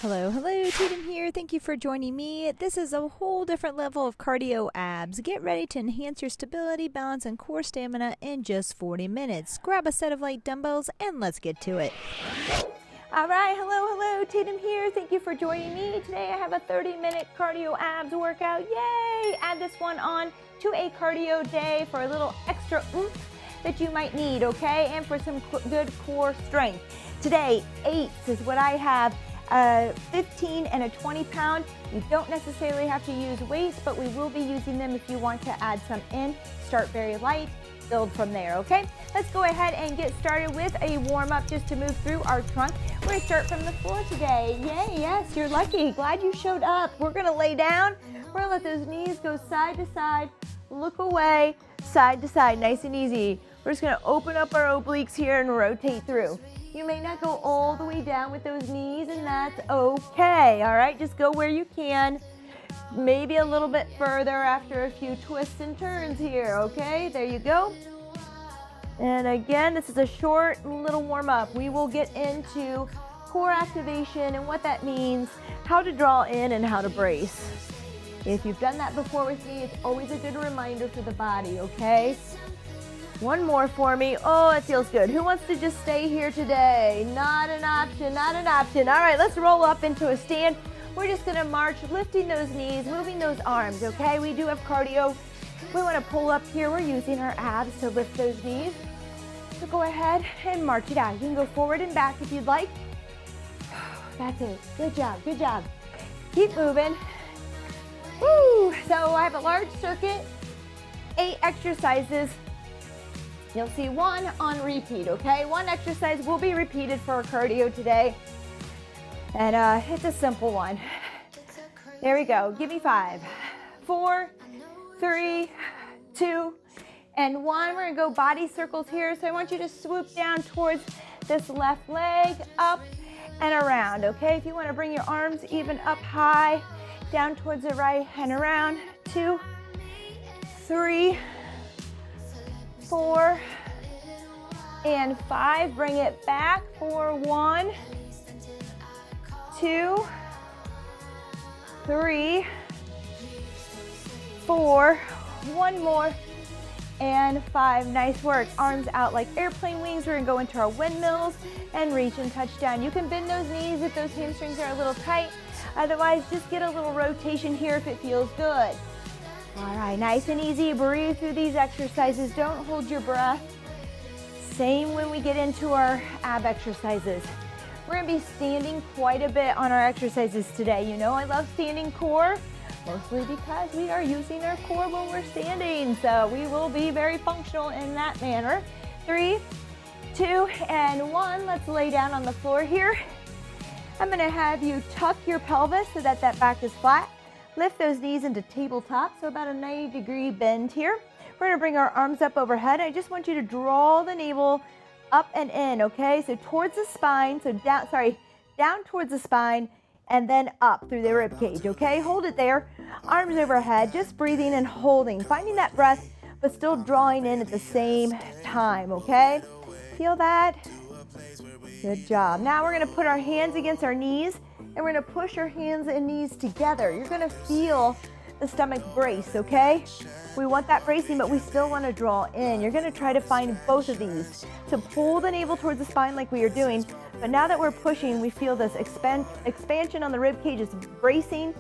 Hello, Tatum here. Thank you for joining me. This is a whole different level of cardio abs. Get ready to enhance your stability, balance, and core stamina in just 40 minutes. Grab a set of light dumbbells and let's get to it. All right, hello, Tatum here. Thank you for joining me. Today I have a 30-minute cardio abs workout. Yay! Add this one on to a cardio day for a little extra oomph that you might need, okay? And for some good core strength. Today, 8s is what I have. 15 and a 20 pound. You don't necessarily have to use weights, but we will be using them if you want to add some in. Start very light, build from there, okay? Let's go ahead and get started with a warm up just to move through our trunk. We're gonna start from the floor today. Yay, yes, you're lucky. Glad you showed up. We're gonna lay down. We're gonna let those knees go side to side, look away, side to side, nice and easy. We're just gonna open up our obliques here and rotate through. You may not go all the way down with those knees, and that's okay, all right? Just go where you can, maybe a little bit further after a few twists and turns here, okay? There you go. And again, this is a short little warm-up. We will get into core activation and what that means, how to draw in and how to brace. If you've done that before with me, it's always a good reminder for the body, okay? One more for me. Oh, it feels good. Who wants to just stay here today? Not an option, not an option. All right, let's roll up into a stand. We're just gonna march, lifting those knees, moving those arms, okay? We do have cardio. We wanna pull up here. We're using our abs to lift those knees. So go ahead and march it out. You can go forward and back if you'd like. That's it. Good job, good job. Keep moving. Woo! So I have a large circuit, 8 exercises. You'll see one on repeat, okay? One exercise will be repeated for our cardio today. And it's a simple one. There we go. Give me 5, 4, 3, 2, and 1. We're gonna go body circles here. So I want you to swoop down towards this left leg, up and around, okay? If you wanna bring your arms even up high, down towards the right and around. 2, 3, 4, and 5. Bring it back for 1, 2, 3, 4, one more, and 5. Nice work. Arms out like airplane wings. We're gonna go into our windmills and reach and touch down. You can bend those knees if those hamstrings are a little tight. Otherwise, just get a little rotation here if it feels good. All right, nice and easy. Breathe through these exercises. Don't hold your breath. Same when we get into our ab exercises. We're gonna be standing quite a bit on our exercises today. You know I love standing core, mostly because we are using our core when we're standing. So we will be very functional in that manner. 3, 2, and 1. Let's lay down on the floor here. I'm gonna have you tuck your pelvis so that that back is flat. Lift those knees into tabletop, so about a 90-degree bend here. We're gonna bring our arms up overhead. I just want you to draw the navel up and in, okay? So towards the spine, so down towards the spine, and then up through the rib cage, okay? Hold it there, arms overhead, just breathing and holding, finding that breath, but still drawing in at the same time, okay? Feel that? Good job. Now we're gonna put our hands against our knees, and we're gonna push our hands and knees together. You're gonna feel the stomach brace, okay? We want that bracing, but we still wanna draw in. You're gonna try to find both of these. So pull the navel towards the spine like we are doing, but now that we're pushing, we feel this expansion on the rib cage is bracing,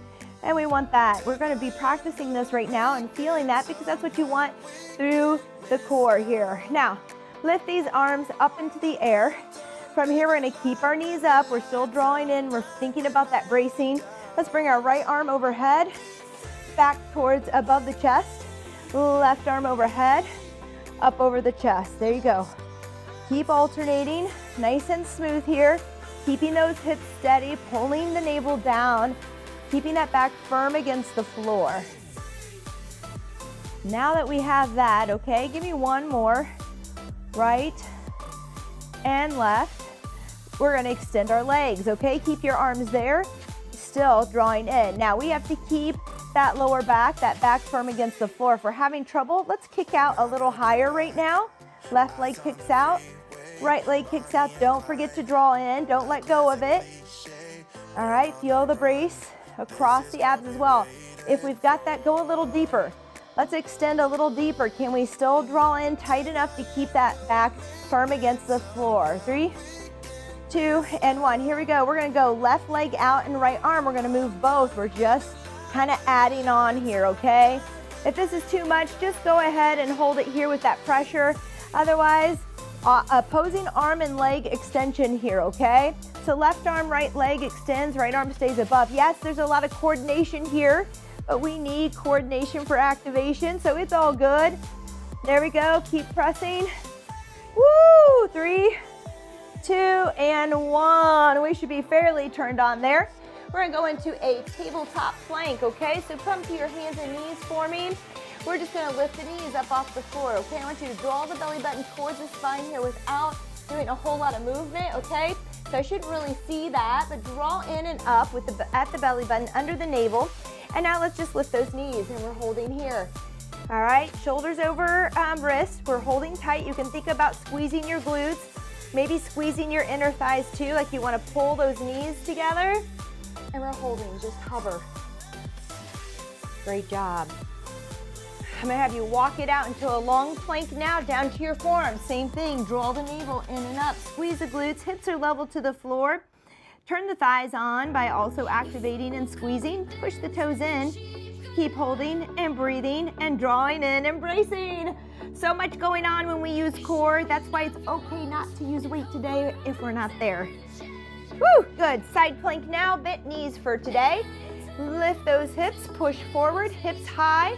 and we want that. We're gonna be practicing this right now and feeling that because that's what you want through the core here. Now, lift these arms up into the air. From here, we're gonna keep our knees up. We're still drawing in. We're thinking about that bracing. Let's bring our right arm overhead, back towards above the chest. Left arm overhead, up over the chest. There you go. Keep alternating, nice and smooth here. Keeping those hips steady, pulling the navel down, keeping that back firm against the floor. Now that we have that, okay, give me one more. Right and left. We're gonna extend our legs, okay? Keep your arms there, still drawing in. Now we have to keep that lower back, that back firm against the floor. If we're having trouble, let's kick out a little higher right now. Left leg kicks out, right leg kicks out. Don't forget to draw in, don't let go of it. All right, feel the brace across the abs as well. If we've got that, go a little deeper. Let's extend a little deeper. Can we still draw in tight enough to keep that back firm against the floor? 3, 2, and 1. Here we go. We're gonna go left leg out and right arm. We're gonna move both. We're just kind of adding on here, okay? If this is too much, just go ahead and hold it here with that pressure. Otherwise, opposing arm and leg extension here, okay? So left arm, right leg extends, right arm stays above. Yes, there's a lot of coordination here, but we need coordination for activation, so it's all good. There we go, keep pressing. Woo, 3, 2, and 1. We should be fairly turned on there. We're gonna go into a tabletop plank, okay? So come to your hands and knees for me. We're just gonna lift the knees up off the floor, okay? I want you to draw the belly button towards the spine here without doing a whole lot of movement, okay? So I shouldn't really see that, but draw in and up with at the belly button, under the navel. And now let's just lift those knees, and we're holding here. All right, shoulders over wrists. We're holding tight. You can think about squeezing your glutes, maybe squeezing your inner thighs too, like you wanna pull those knees together. And we're holding, just hover. Great job. I'm gonna have you walk it out into a long plank now, down to your forearms. Same thing, draw the navel in and up. Squeeze the glutes, hips are level to the floor. Turn the thighs on by also activating and squeezing. Push the toes in. Keep holding and breathing and drawing in and bracing. So much going on when we use core. That's why it's okay not to use weight today if we're not there. Woo, good. Side plank now, bent knees for today. Lift those hips, push forward, hips high.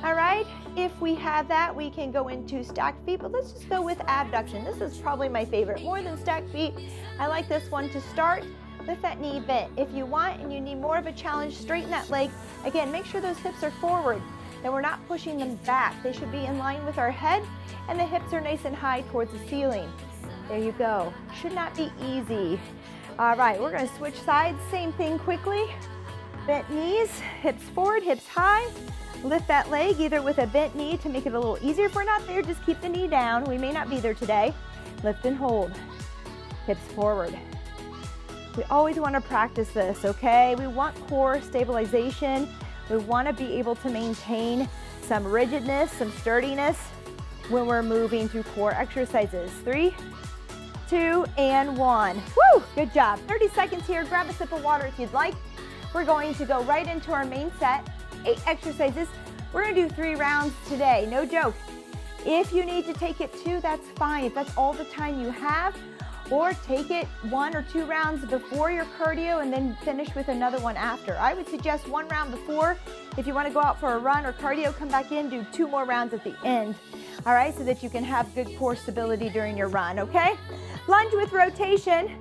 All right, if we have that, we can go into stacked feet, but let's just go with abduction. This is probably my favorite, more than stacked feet. I like this one to start. Lift that knee bent. If you want and you need more of a challenge, straighten that leg. Again, make sure those hips are forward, that we're not pushing them back. They should be in line with our head, and the hips are nice and high towards the ceiling. There you go. Should not be easy. All right, we're gonna switch sides, same thing quickly. Bent knees, hips forward, hips high. Lift that leg either with a bent knee to make it a little easier. If we're not there, just keep the knee down. We may not be there today. Lift and hold. Hips forward. We always want to practice this, okay? We want core stabilization. We want to be able to maintain some rigidness, some sturdiness when we're moving through core exercises. 3, 2, and 1. Woo! Good job. 30 seconds here. Grab a sip of water if you'd like. We're going to go right into our main set. 8 exercises. We're gonna do 3 rounds today, no joke. If you need to take it 2, that's fine. If that's all the time you have, or take it 1 or 2 rounds before your cardio and then finish with another one after. I would suggest 1 round before. If you wanna go out for a run or cardio, come back in, do 2 more rounds at the end. All right, so that you can have good core stability during your run, okay? Lunge with rotation.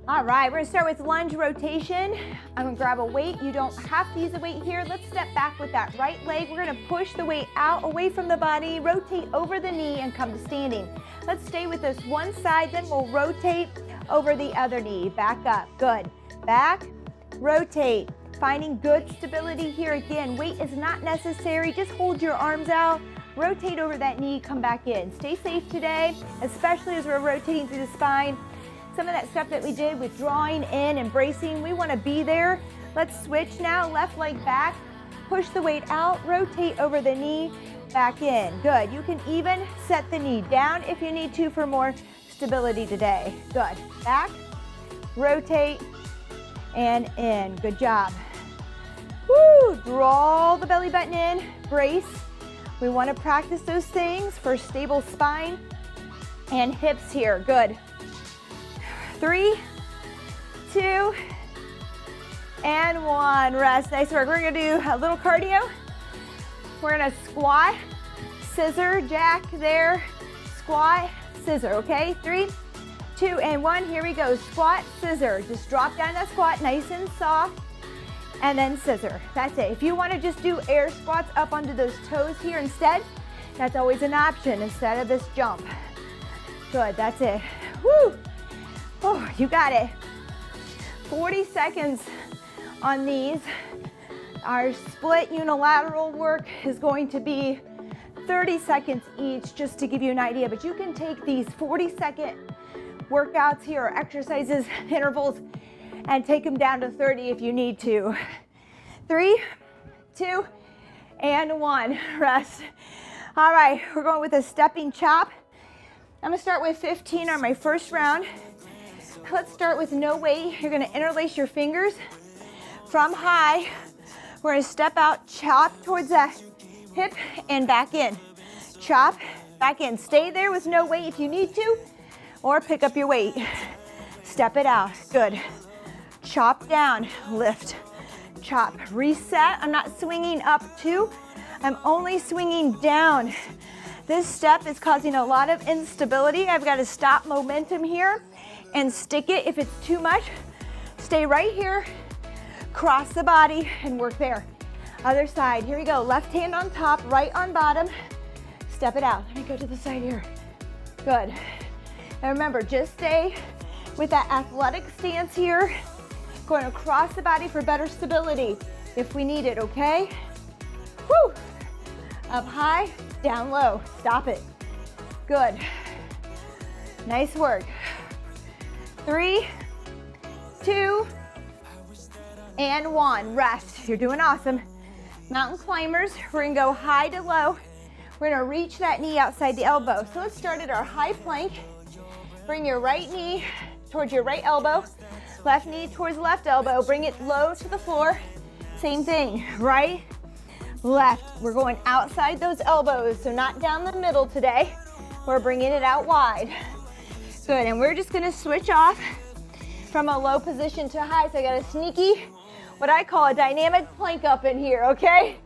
All right, we're gonna start with lunge rotation. I'm gonna grab a weight. You don't have to use a weight here. Let's step back with that right leg. We're gonna push the weight out, away from the body, rotate over the knee and come to standing. Let's stay with this one side, then we'll rotate over the other knee. Back up, good. Back, rotate. Finding good stability here. Again, weight is not necessary. Just hold your arms out, rotate over that knee, come back in. Stay safe today, especially as we're rotating through the spine. Some of that stuff that we did with drawing in and bracing, we want to be there. Let's switch now. Left leg back, push the weight out, rotate over the knee, back in. Good. You can even set the knee down if you need to for more stability today. Good. Back, rotate, and in. Good job. Woo! Draw the belly button in, brace. We want to practice those things for stable spine and hips here. Good. 3, 2, and 1. Rest. Nice work. We're going to do a little cardio. We're going to squat, scissor, jack there, squat, scissor. Okay? 3, 2, and 1. Here we go. Squat, scissor. Just drop down that squat nice and soft, and then scissor. That's it. If you want to just do air squats up onto those toes here instead, that's always an option instead of this jump. Good. That's it. Woo! Oh, you got it. 40 seconds on these. Our split unilateral work is going to be 30 seconds each, just to give you an idea, but you can take these 40-second workouts here, or exercises, intervals, and take them down to 30 if you need to. 3, 2, and 1. Rest. All right, we're going with a stepping chop. I'm gonna start with 15 on my first round. Let's start with no weight. You're gonna interlace your fingers from high. We're gonna step out, chop towards that hip and back in. Chop, back in. Stay there with no weight if you need to, or pick up your weight. Step it out, good. Chop down, lift, chop, reset. I'm not swinging up too, I'm only swinging down. This step is causing a lot of instability. I've got to stop momentum here and stick it. If it's too much, stay right here, cross the body and work there. Other side, here we go. Left hand on top, right on bottom. Step it out. Let me go to the side here. Good. And remember, just stay with that athletic stance here. Going across the body for better stability if we need it, okay? Woo! Up high, down low. Stop it. Good. Nice work. 3, 2, and 1. Rest. You're doing awesome. Mountain climbers, we're gonna go high to low. We're gonna reach that knee outside the elbow. So let's start at our high plank. Bring your right knee towards your right elbow. Left knee towards left elbow. Bring it low to the floor. Same thing, right, left. We're going outside those elbows, so not down the middle today. We're bringing it out wide. Good, and we're just gonna switch off from a low position to high. So I got a sneaky, what I call a dynamic plank up in here, okay?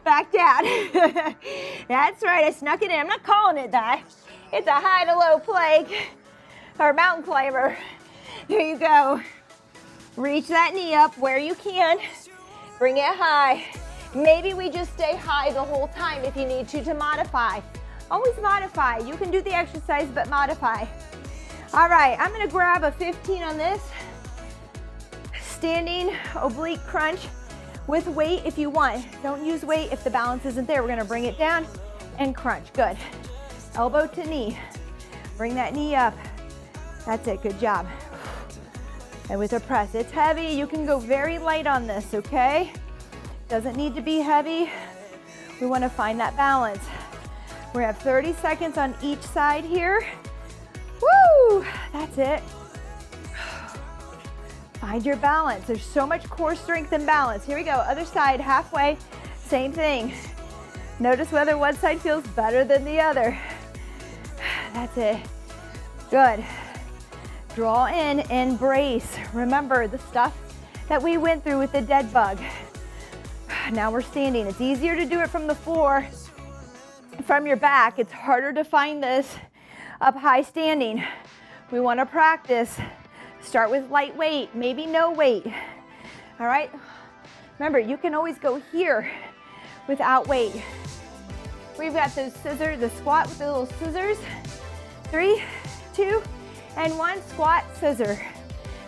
Back down. That's right, I snuck it in. I'm not calling it that. It's a high to low plank, or mountain climber. There you go. Reach that knee up where you can. Bring it high. Maybe we just stay high the whole time if you need to modify. Always modify. You can do the exercise, but modify. All right, I'm gonna grab a 15 on this. Standing oblique crunch with weight if you want. Don't use weight if the balance isn't there. We're gonna bring it down and crunch. Good. Elbow to knee. Bring that knee up. That's it, good job. And with a press, it's heavy. You can go very light on this, okay? Doesn't need to be heavy. We wanna find that balance. We're gonna have 30 seconds on each side here. Woo, that's it. Find your balance. There's so much core strength and balance. Here we go, other side, halfway, same thing. Notice whether one side feels better than the other. That's it, good. Draw in and brace. Remember the stuff that we went through with the dead bug. Now we're standing. It's easier to do it from the floor, from your back. It's harder to find this up high standing. We want to practice. Start with light weight, maybe no weight. All right? Remember, you can always go here without weight. We've got those scissors, the squat with the little scissors. 3, 2, and 1, squat, scissor.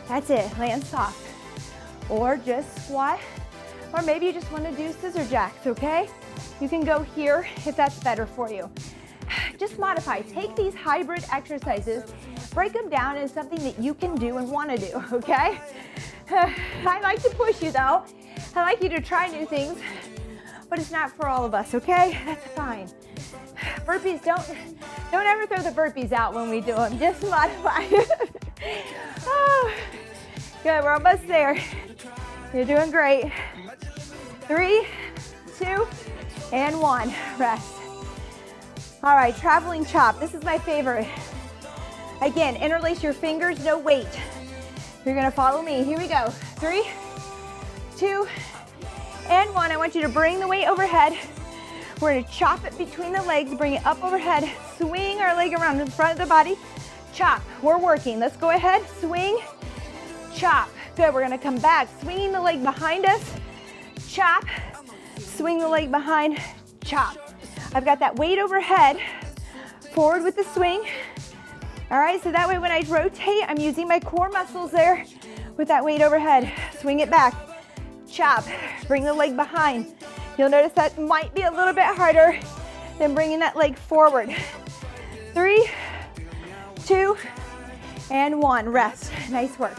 That's it, land soft. Or just squat, or maybe you just want to do scissor jacks, okay? You can go here if that's better for you. Just modify, take these hybrid exercises, break them down into something that you can do and want to do, okay? I like to push you though. I like you to try new things, but it's not for all of us, okay? That's fine. Burpees, don't ever throw the burpees out when we do them. Just modify. Oh, good, we're almost there. You're doing great. 3, 2, and 1. Rest. All right, traveling chop. This is my favorite. Again, interlace your fingers, no weight. You're gonna follow me. Here we go. 3, 2, and 1. I want you to bring the weight overhead. We're gonna chop it between the legs, bring it up overhead, swing our leg around in front of the body, chop. We're working. Let's go ahead, swing, chop. Good, we're gonna come back, swinging the leg behind us, chop, swing the leg behind, chop. I've got that weight overhead, forward with the swing. All right, so that way when I rotate, I'm using my core muscles there with that weight overhead. Swing it back, chop, bring the leg behind. You'll notice that might be a little bit harder than bringing that leg forward. 3, 2, and 1. Rest. Nice work.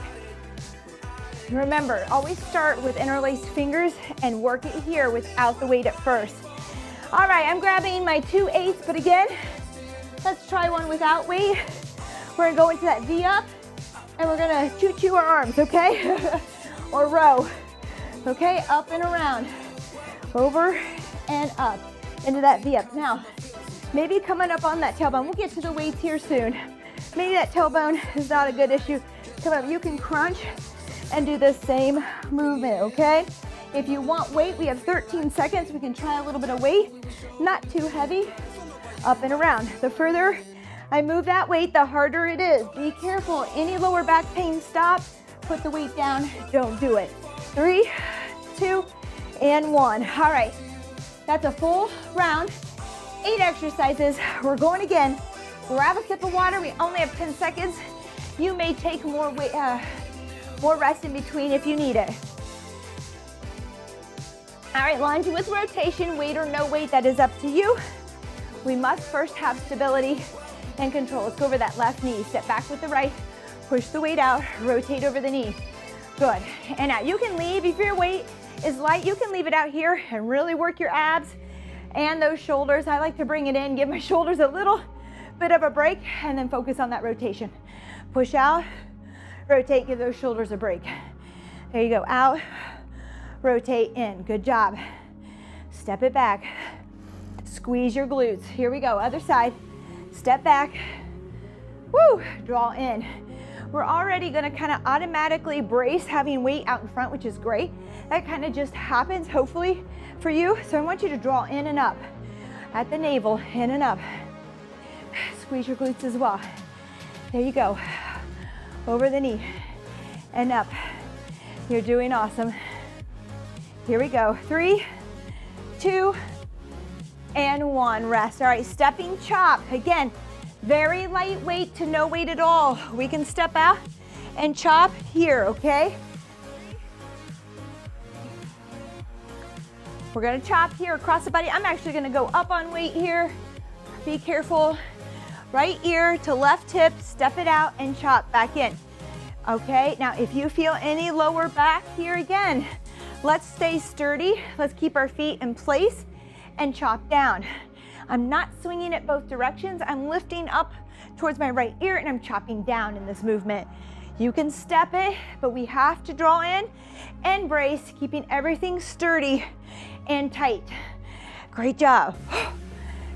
Remember, always start with interlaced fingers and work it here without the weight at first. All right, I'm grabbing my 2/8, but again, let's try one without weight. We're gonna go into that V up, and we're gonna choo-choo our arms, okay? Or row, okay? Up and around, over and up, into that V up. Now, maybe coming up on that tailbone. We'll get to the weights here soon. Maybe that tailbone is not a good issue. Come up, you can crunch and do the same movement, okay? If you want weight, we have 13 seconds. We can try a little bit of weight, not too heavy, up and around. The further I move that weight, the harder it is. Be careful, any lower back pain, stop, put the weight down, don't do it. 3, 2, and 1. All right, that's a full round, 8 exercises. We're going again. Grab a sip of water, we only have 10 seconds. You may take more weight, more rest in between if you need it. All right, lunge with rotation, weight or no weight, that is up to you. We must first have stability and control. Let's go over that left knee. Step back with the right, push the weight out, rotate over the knee. Good, and now you can leave, if your weight is light, you can leave it out here and really work your abs and those shoulders. I like to bring it in, give my shoulders a little bit of a break, and then focus on that rotation. Push out, rotate, give those shoulders a break. There you go, out, rotate, in. Good job. Step it back. Squeeze your glutes. Here we go, other side. Step back. Woo, draw in. We're already gonna kind of automatically brace having weight out in front, which is great. That kind of just happens, hopefully, for you. So I want you to draw in and up. At the navel, in and up. Squeeze your glutes as well. There you go. Over the knee and up. You're doing awesome. Here we go. 3, 2, and 1. Rest. All right, stepping chop. Again, very lightweight to no weight at all. We can step out and chop here, okay? We're gonna chop here across the body. I'm actually gonna go up on weight here. Be careful. Right ear to left hip, step it out and chop back in. Okay, now if you feel any lower back here again, let's stay sturdy. Let's keep our feet in place and chop down. I'm not swinging it both directions. I'm lifting up towards my right ear and I'm chopping down in this movement. You can step it, but we have to draw in and brace, keeping everything sturdy and tight. Great job.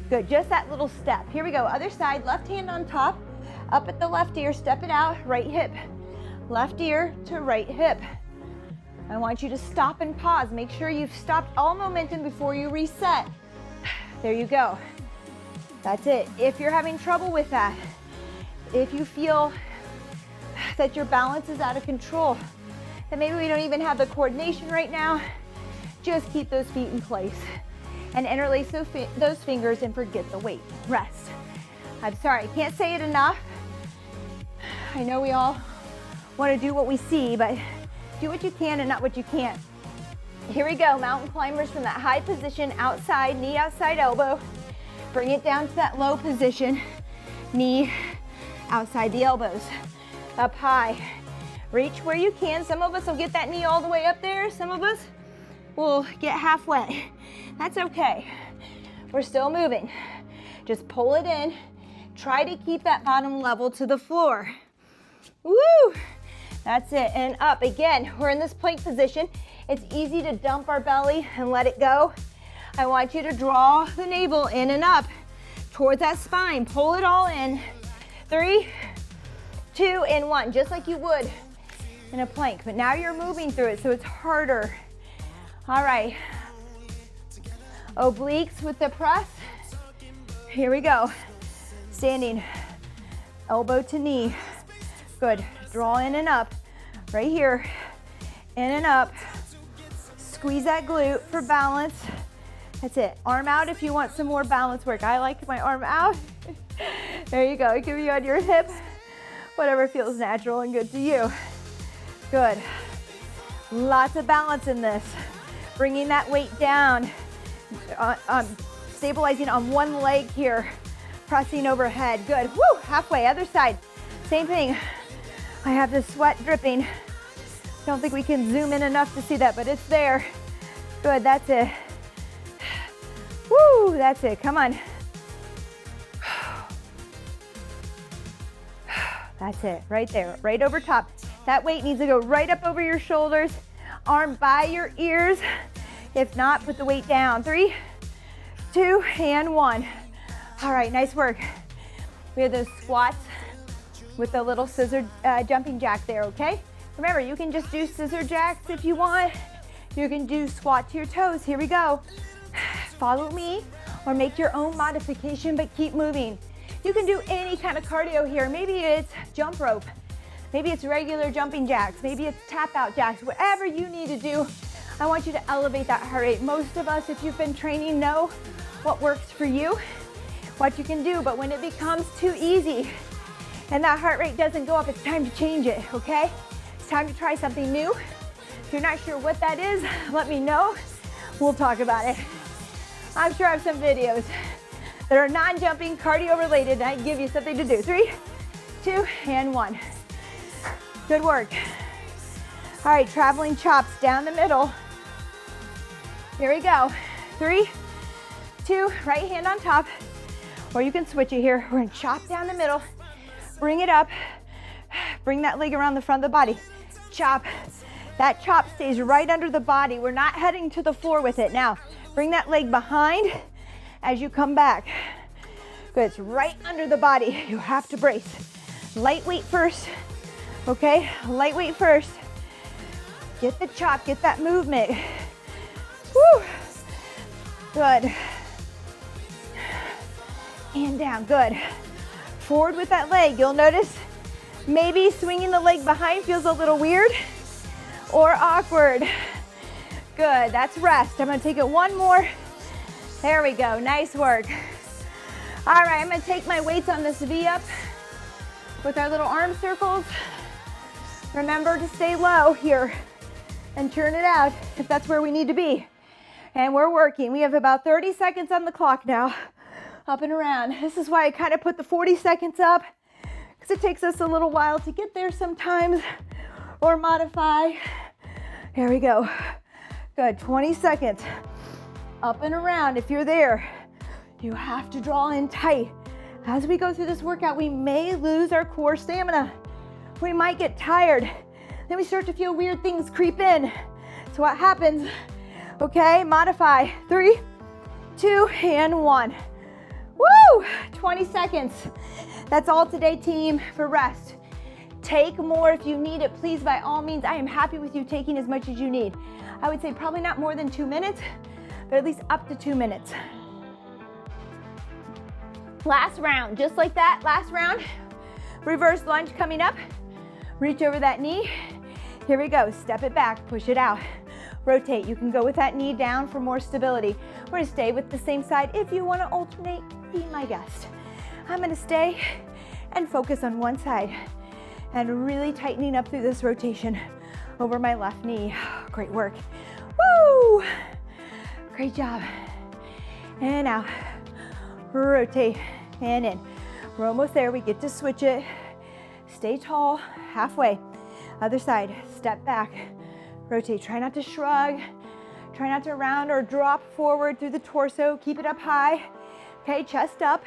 Good, just that little step. Here we go, other side, left hand on top, up at the left ear, step it out, right hip. Left ear to right hip. I want you to stop and pause. Make sure you've stopped all momentum before you reset. There you go. That's it. If you're having trouble with that, if you feel that your balance is out of control, that maybe we don't even have the coordination right now, just keep those feet in place and interlace those fingers and forget the weight. Rest. I'm sorry, I can't say it enough. I know we all want to do what we see, but do what you can and not what you can't. Here we go, mountain climbers from that high position, outside, knee outside elbow. Bring it down to that low position, knee outside the elbows. Up high, reach where you can. Some of us will get that knee all the way up there. Some of us will get halfway. That's okay. We're still moving. Just pull it in. Try to keep that bottom level to the floor. Woo! That's it, and up. Again, we're in this plank position. It's easy to dump our belly and let it go. I want you to draw the navel in and up towards that spine. Pull it all in. 3, 2, and 1, just like you would in a plank. But now you're moving through it, so it's harder. All right. Obliques with the press. Here we go. Standing, elbow to knee. Good. Draw in and up. Right here. In and up. Squeeze that glute for balance. That's it. Arm out if you want some more balance work. I like my arm out. There you go. It can be on your hip. Whatever feels natural and good to you. Good. Lots of balance in this. Bringing that weight down. Stabilizing on one leg here. Pressing overhead. Good. Woo! Halfway. Other side. Same thing. I have the sweat dripping. Don't think we can zoom in enough to see that, but it's there. Good, that's it. Woo, that's it, come on. That's it, right there, right over top. That weight needs to go right up over your shoulders, arm by your ears. If not, put the weight down. 3, 2, and 1. All right, nice work. We have those squats with the little scissor jumping jack there, okay? Remember, you can just do scissor jacks if you want. You can do squat to your toes. Here we go. Follow me or make your own modification, but keep moving. You can do any kind of cardio here. Maybe it's jump rope. Maybe it's regular jumping jacks. Maybe it's tap out jacks. Whatever you need to do, I want you to elevate that heart rate. Most of us, if you've been training, know what works for you, what you can do. But when it becomes too easy and that heart rate doesn't go up, it's time to change it, okay? It's time to try something new. If you're not sure what that is, let me know. We'll talk about it. I'm sure I have some videos that are non-jumping, cardio related, and I can give you something to do. 3, 2, and 1. Good work. All right, traveling chops down the middle. Here we go. 3, 2, right hand on top, or you can switch it here. We're gonna chop down the middle, bring it up, bring that leg around the front of the body, chop. That chop stays right under the body. We're not heading to the floor with it. Now, bring that leg behind as you come back. Good, it's right under the body. You have to brace. Lightweight first, okay? Lightweight first. Get the chop, get that movement. Woo! Good. And down, good. Forward with that leg. You'll notice maybe swinging the leg behind feels a little weird or awkward. Good, that's rest. I'm gonna take it one more. There we go, nice work. All right, I'm gonna take my weights on this V up with our little arm circles. Remember to stay low here and turn it out if that's where we need to be. And we're working. We have about 30 seconds on the clock now, up and around. This is why I kind of put the 40 seconds up, because it takes us a little while to get there sometimes, or modify. Here we go. Good, 20 seconds. Up and around. If you're there, you have to draw in tight. As we go through this workout, we may lose our core stamina. We might get tired. Then we start to feel weird things creep in. So what happens? Okay, modify. 3, 2, and 1. Woo! 20 seconds. That's all today, team, for rest. Take more if you need it, please, by all means. I am happy with you taking as much as you need. I would say probably not more than 2 minutes, but at least up to 2 minutes. Last round, just like that, last round. Reverse lunge coming up. Reach over that knee. Here we go, step it back, push it out. Rotate, you can go with that knee down for more stability. We're gonna stay with the same side. If you wanna alternate, be my guest. I'm gonna stay and focus on one side and really tightening up through this rotation over my left knee. Great work. Woo! Great job. And out. Rotate and in. We're almost there. We get to switch it. Stay tall, halfway. Other side, step back. Rotate. Try not to shrug. Try not to round or drop forward through the torso. Keep it up high. Okay, chest up,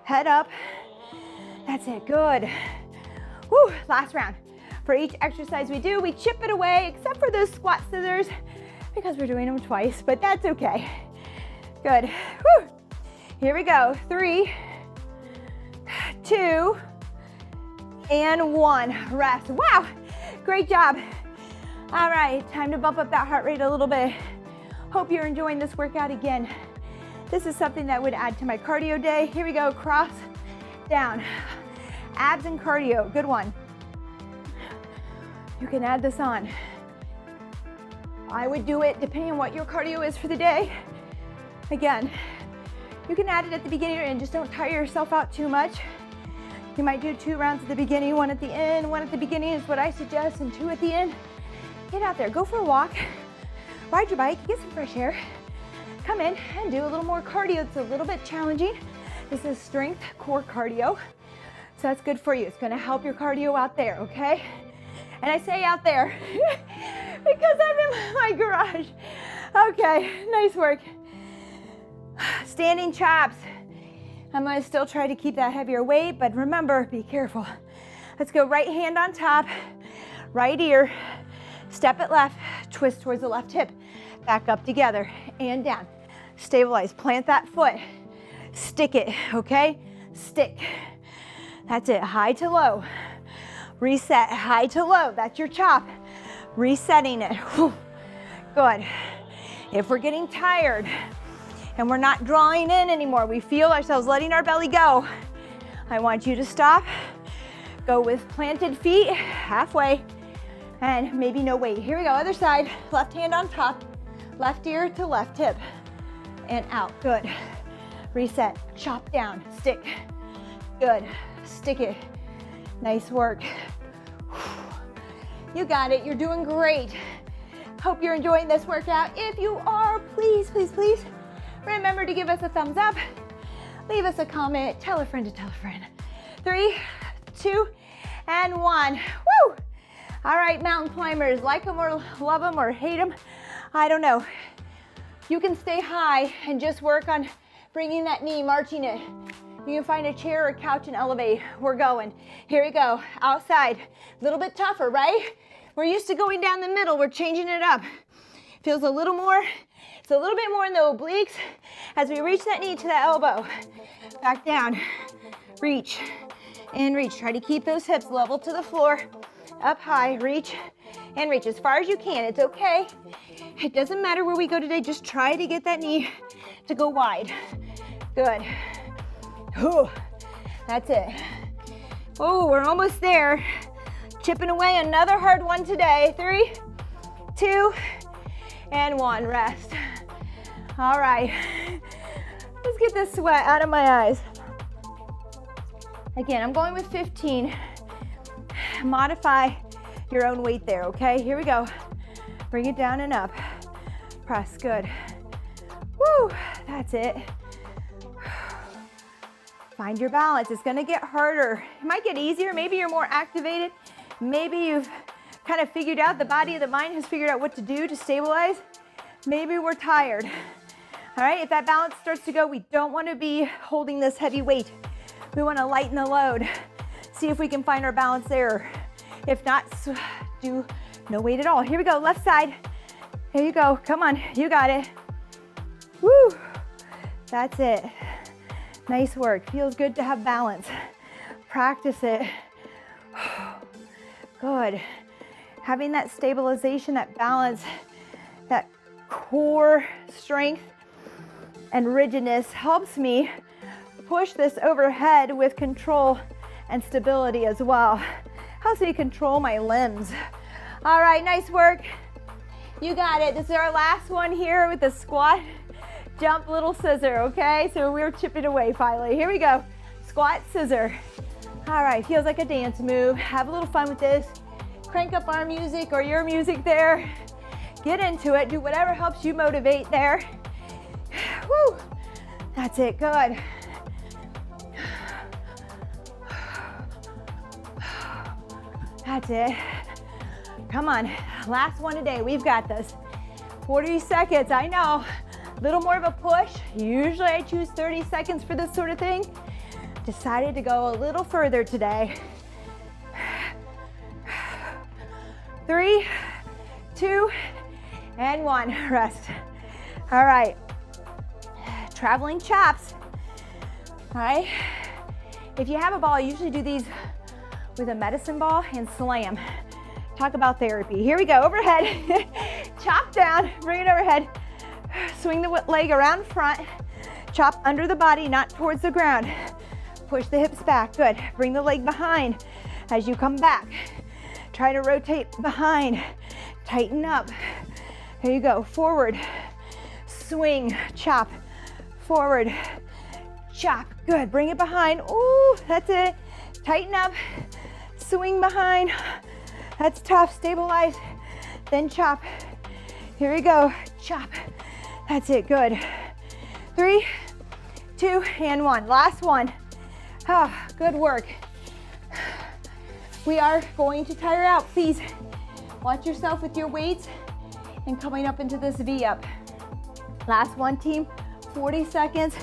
head up. That's it, good. Woo, last round. For each exercise we do, we chip it away, except for those squat scissors, because we're doing them twice, but that's okay. Good, woo. Here we go, 3, 2, and 1, rest. Wow, great job. All right, time to bump up that heart rate a little bit. Hope you're enjoying this workout again. This is something that would add to my cardio day. Here we go, cross, down. Abs and cardio, good one. You can add this on. I would do it depending on what your cardio is for the day. Again, you can add it at the beginning and just don't tire yourself out too much. You might do 2 rounds at the beginning, 1 at the end. 1 at the beginning is what I suggest, and 2 at the end. Get out there, go for a walk, ride your bike, get some fresh air. Come in and do a little more cardio. It's a little bit challenging. This is strength core cardio. So that's good for you. It's gonna help your cardio out there, okay? And I say out there because I'm in my garage. Okay, nice work. Standing chops. I'm gonna still try to keep that heavier weight, but remember, be careful. Let's go right hand on top, right ear, step it left, twist towards the left hip, back up together and down. Stabilize, plant that foot, stick it, okay? Stick. That's it, high to low. Reset, high to low, that's your chop. Resetting it, whew. Good. If we're getting tired and we're not drawing in anymore, we feel ourselves letting our belly go, I want you to stop, go with planted feet, halfway, and maybe no weight. Here we go, other side, left hand on top, left ear to left hip, and out, good. Reset, chop down, stick, good, stick it, nice work. You got it, you're doing great. Hope you're enjoying this workout. If you are, please, please, please, remember to give us a thumbs up, leave us a comment, tell a friend to tell a friend. 3, 2, and 1. Woo! All right, mountain climbers, like them or love them or hate them, I don't know. You can stay high and just work on bringing that knee, marching it. You can find a chair or couch and elevate. We're going. Here we go, outside. A little bit tougher, right? We're used to going down the middle, we're changing it up. Feels a little more, it's a little bit more in the obliques as we reach that knee to the elbow. Back down, reach and reach. Try to keep those hips level to the floor. Up high, reach and reach as far as you can. It's okay. It doesn't matter where we go today, just try to get that knee to go wide. Good. Whew. That's it. Oh, we're almost there. Chipping away, another hard one today. 3, 2, and 1, rest. All right, let's get this sweat out of my eyes. Again, I'm going with 15. Modify your own weight there, okay? Here we go. Bring it down and up. Press, good. Woo, that's it. Find your balance. It's gonna get harder. It might get easier. Maybe you're more activated. Maybe you've kind of figured out, the body of the mind has figured out what to do to stabilize. Maybe we're tired. All right, if that balance starts to go, we don't want to be holding this heavy weight. We want to lighten the load. See if we can find our balance there. If not, do no weight at all. Here we go, left side. Here you go, come on, you got it. Woo, that's it. Nice work, feels good to have balance. Practice it. Good. Having that stabilization, that balance, that core strength and rigidness helps me push this overhead with control and stability as well. Helps me control my limbs. All right, nice work. You got it. This is our last one here with the squat, jump, little scissor, okay? So we're chipping away finally. Here we go. Squat, scissor. All right, feels like a dance move. Have a little fun with this. Crank up our music or your music there. Get into it. Do whatever helps you motivate there. Woo. That's it. Good. That's it. Come on. Last one today. We've got this. 40 seconds. I know. A little more of a push. Usually I choose 30 seconds for this sort of thing. Decided to go a little further today. 3, 2, and 1. Rest. All right. Traveling chops. All right. If you have a ball, I usually do these with a medicine ball and slam. Talk about therapy. Here we go. Overhead. Chop down. Bring it overhead. Swing the leg around front. Chop under the body, not towards the ground. Push the hips back. Good. Bring the leg behind as you come back. Try to rotate behind. Tighten up. Here you go. Forward. Swing. Chop. Forward. Chop. Good. Bring it behind. Ooh, that's it. Tighten up. Swing behind. That's tough. Stabilize. Then chop. Here we go. Chop. That's it. Good. 3, 2, and 1. Last one. Oh, good work. We are going to tire out. Please watch yourself with your weights and coming up into this V up. Last one, team, 40 seconds.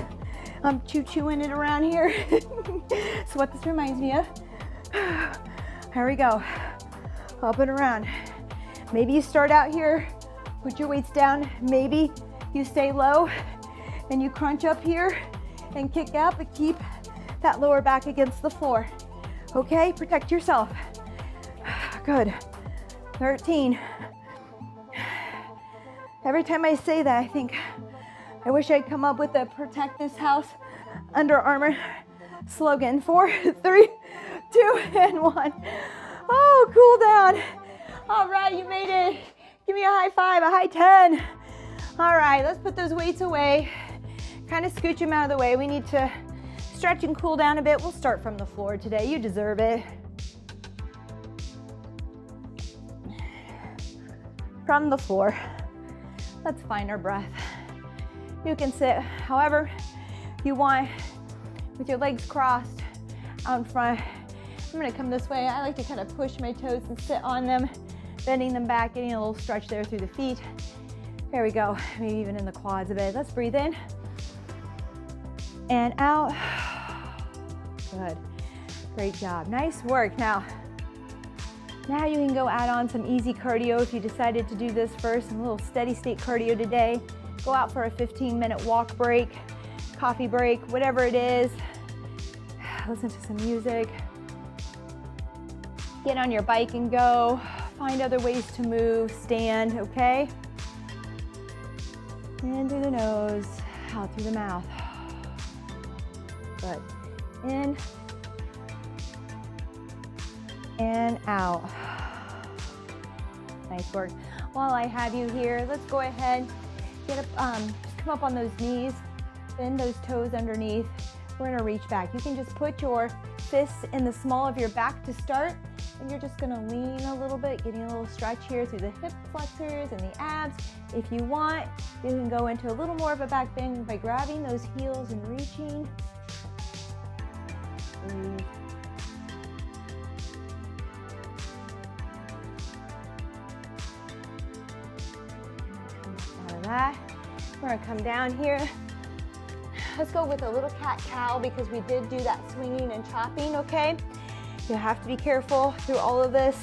I'm chewing it around here. So what this reminds me of, here we go, up and around. Maybe you start out here, put your weights down. Maybe you stay low and you crunch up here and kick out, but keep that lower back against the floor. Okay, protect yourself. Good, 13. Every time I say that, I think, I wish I'd come up with a protect this house Under Armour slogan. 4, 3, 2, and 1. Oh, cool down. All right, you made it. Give me a high five, a high 10. All right, let's put those weights away. Kind of scooch them out of the way. We need to stretch and cool down a bit. We'll start from the floor today. You deserve it. From the floor. Let's find our breath. You can sit however you want with your legs crossed out in front. I'm gonna come this way. I like to kind of push my toes and sit on them, bending them back, getting a little stretch there through the feet. There we go, maybe even in the quads a bit. Let's breathe in and out. Good, great job, nice work. Now you can go add on some easy cardio if you decided to do this first, some little steady state cardio today. Go out for a 15-minute walk break, coffee break, whatever it is. Listen to some music. Get on your bike and go. Find other ways to move, stand, okay? In through the nose, out through the mouth. Good. In and out. Nice work. While I have you here, let's go ahead, get up, just come up on those knees, bend those toes underneath. We're gonna reach back. You can just put your fists in the small of your back to start, and you're just gonna lean a little bit, getting a little stretch here through the hip flexors and the abs. If you want, you can go into a little more of a back bend by grabbing those heels and reaching. Breathe. Out of that. We're gonna come down here. Let's go with a little cat-cow because we did do that swinging and chopping, okay? You have to be careful through all of this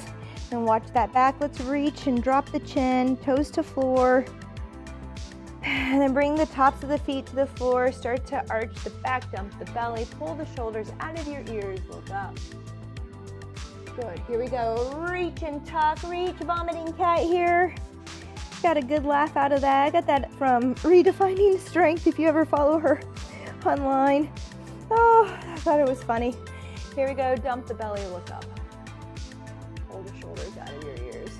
and watch that back. Let's reach and drop the chin, toes to floor. And then bring the tops of the feet to the floor. Start to arch the back, dump the belly, pull the shoulders out of your ears, look up. Good, here we go. Reach and tuck, reach, vomiting cat here. Got a good laugh out of that. I got that from Redefining Strength, if you ever follow her online. Oh, I thought it was funny. Here we go, dump the belly, look up. Pull the shoulders out of your ears.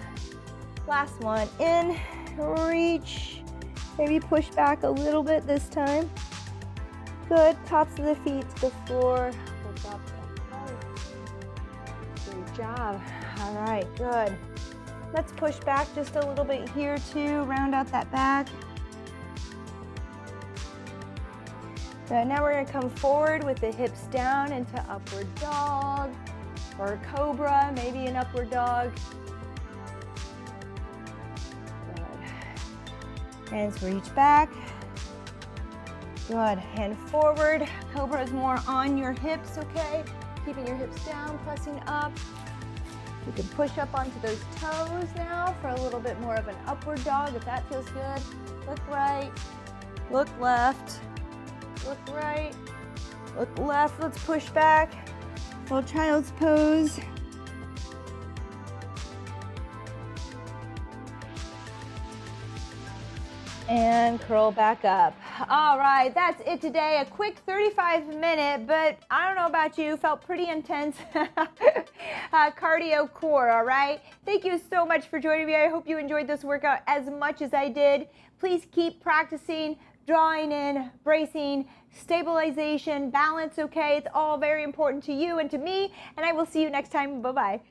Last one, in, reach. Maybe push back a little bit this time. Good, tops of the feet to the floor. Look up. Good job. All right, good. Let's push back just a little bit here too, round out that back. Good, now we're gonna come forward with the hips down into upward dog or cobra, maybe an upward dog. Good. Hands reach back. Good, hand forward. Cobra is more on your hips, okay? Keeping your hips down, pressing up. You can push up onto those toes now for a little bit more of an upward dog if that feels good. Look right, look left, look right, look left. Let's push back. Little child's pose. And curl back up. All right, that's it today. A quick 35-minute, but I don't know about you, felt pretty intense cardio core, all right? Thank you so much for joining me. I hope you enjoyed this workout as much as I did. Please keep practicing, drawing in, bracing, stabilization, balance, okay? It's all very important to you and to me, and I will see you next time. Bye-bye.